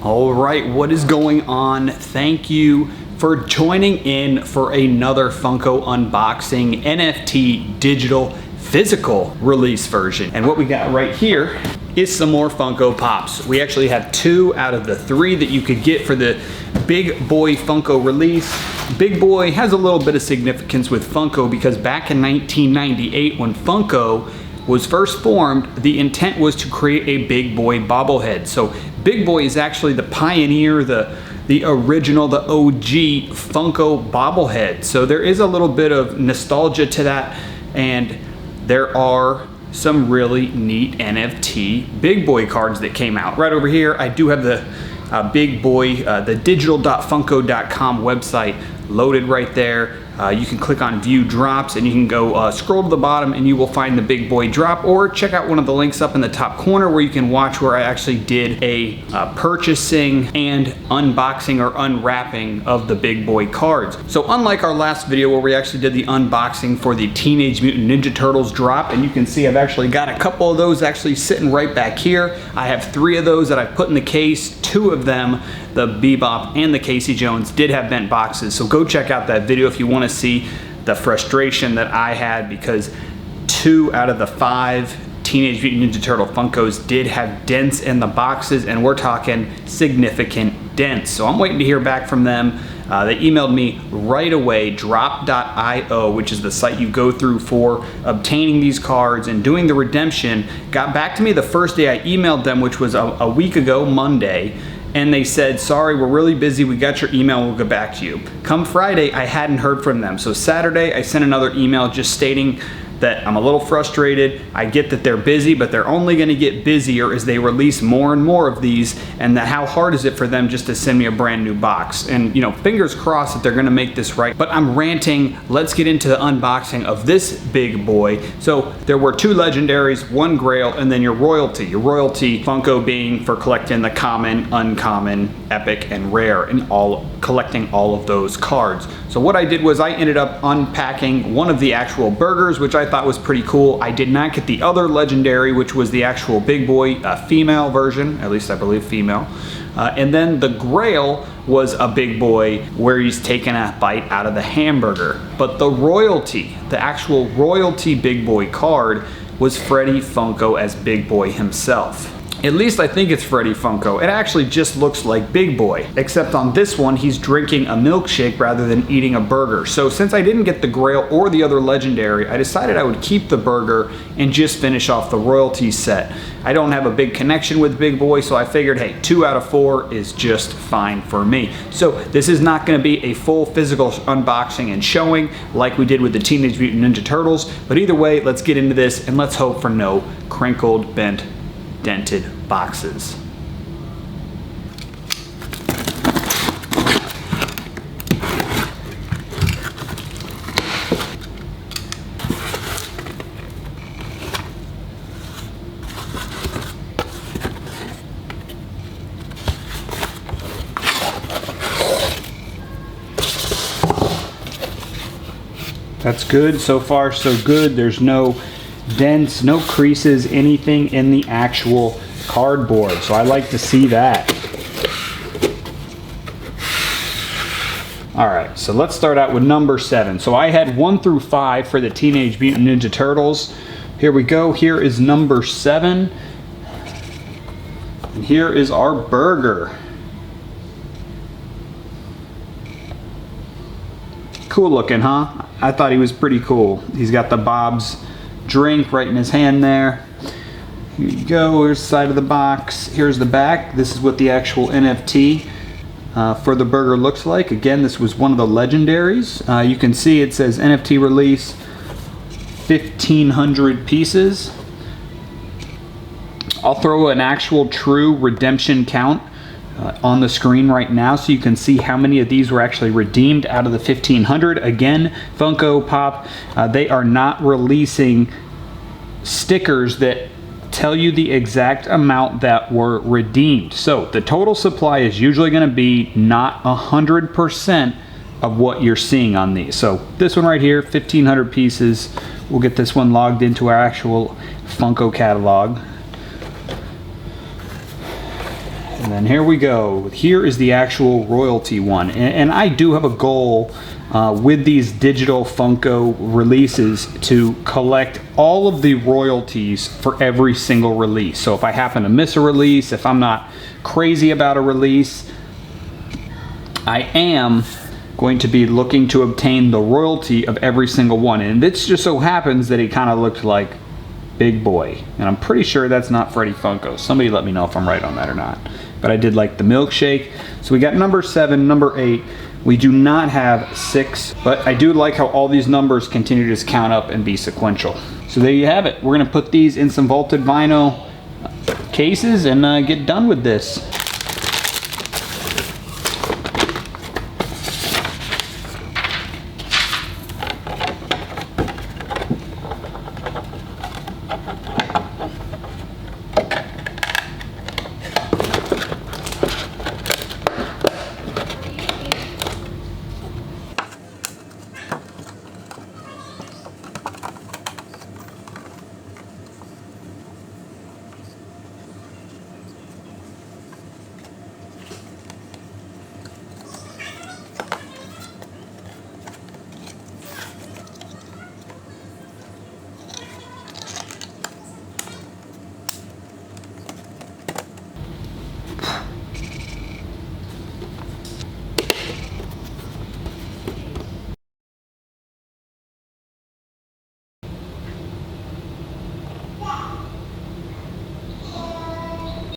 All right, what is going on? Thank you for joining in for another Funko Unboxing NFT digital physical release version. And what we got right here is some more Funko Pops. We actually have 2 out of the 3 that you could get for the Big Boy Funko release. Big Boy has a little bit of significance with Funko because back in 1998 when Funko was first formed, the intent was to create a Big Boy bobblehead. So Big Boy is actually the pioneer, the original, the OG Funko bobblehead. So there is a little bit of nostalgia to that, and there are some really neat NFT Big Boy cards that came out. Right over here, I do have the Big Boy, the digital.funko.com website loaded right there. You can click on view drops and you can go scroll to the bottom and you will find the Big Boy drop, or check out one of the links up in the top corner where you can watch where I actually did a purchasing and unboxing or unwrapping of the Big Boy cards. So unlike our last video where we actually did the unboxing for the Teenage Mutant Ninja Turtles drop, and you can see I've actually got a couple of those actually sitting right back here. I have 3 of those that I put in the case. 2 of them, the Bebop and the Casey Jones, did have bent boxes. So go check out that video if you want to see the frustration that I had, because 2 out of the 5 Teenage Mutant Ninja Turtle Funkos did have dents in the boxes, and we're talking significant dents. So I'm waiting to hear back from them. They emailed me right away. Drop.io, which is the site you go through for obtaining these cards and doing the redemption, got back to me the first day I emailed them, which was a week ago, Monday. And they said, sorry, we're really busy. We got your email, we'll get back to you. Come Friday, I hadn't heard from them. So Saturday, I sent another email just stating that I'm a little frustrated. I get that they're busy, but they're only gonna get busier as they release more and more of these, and that how hard is it for them just to send me a brand new box? And you know, fingers crossed that they're gonna make this right. But I'm ranting. Let's get into the unboxing of this Big Boy. So there were 2 legendaries, 1 Grail, and then your royalty. Your royalty Funko being for collecting the common, uncommon, epic, and rare, and collecting all of those cards. So what I did was I ended up unpacking one of the actual burgers, which I thought was pretty cool. I did not get the other legendary, which was the actual Big Boy female version, at least I believe female. And then the Grail was a Big Boy where he's taking a bite out of the hamburger. But the royalty, the actual royalty Big Boy card, was Freddy Funko as Big Boy himself. At least I think it's Freddy Funko. It actually just looks like Big Boy, except on this one, he's drinking a milkshake rather than eating a burger. So since I didn't get the Grail or the other legendary, I decided I would keep the burger and just finish off the royalty set. I don't have a big connection with Big Boy, so I figured, hey, 2 out of 4 is just fine for me. So this is not gonna be a full physical unboxing and showing like we did with the Teenage Mutant Ninja Turtles, but either way, let's get into this and let's hope for no crinkled, bent, dented boxes. That's good. So far, so good. There's no dents, no creases, anything in the actual cardboard. So I like to see that. All right, so let's start out with number 7. So I had 1 through 5 for the Teenage Mutant Ninja Turtles. Here we go. Here is number 7. And here is our burger. Cool looking, huh? I thought he was pretty cool. He's got the Bob's drink right in his hand there. Here you go. Here's the side of the box. Here's the back. This is what the actual NFT for the burger looks like. Again, this was one of the legendaries. You can see it says NFT release 1,500 pieces. I'll throw an actual true redemption count on the screen right now so you can see how many of these were actually redeemed out of the 1,500. Again, Funko Pop, they are not releasing stickers that tell you the exact amount that were redeemed. So the total supply is usually going to be not 100% of what you're seeing on these. So this one right here, 1,500 pieces. We'll get this one logged into our actual Funko catalog. And then here we go. Here is the actual royalty one. And I do have a goal with these digital Funko releases to collect all of the royalties for every single release. So if I happen to miss a release, if I'm not crazy about a release, I am going to be looking to obtain the royalty of every single one. And it just so happens that he kind of looked like Big Boy. And I'm pretty sure that's not Freddy Funko. Somebody let me know if I'm right on that or not. But I did like the milkshake. So we got number 7, number 8. We do not have 6, but I do like how all these numbers continue to just count up and be sequential. So there you have it. We're gonna put these in some vaulted vinyl cases and get done with this.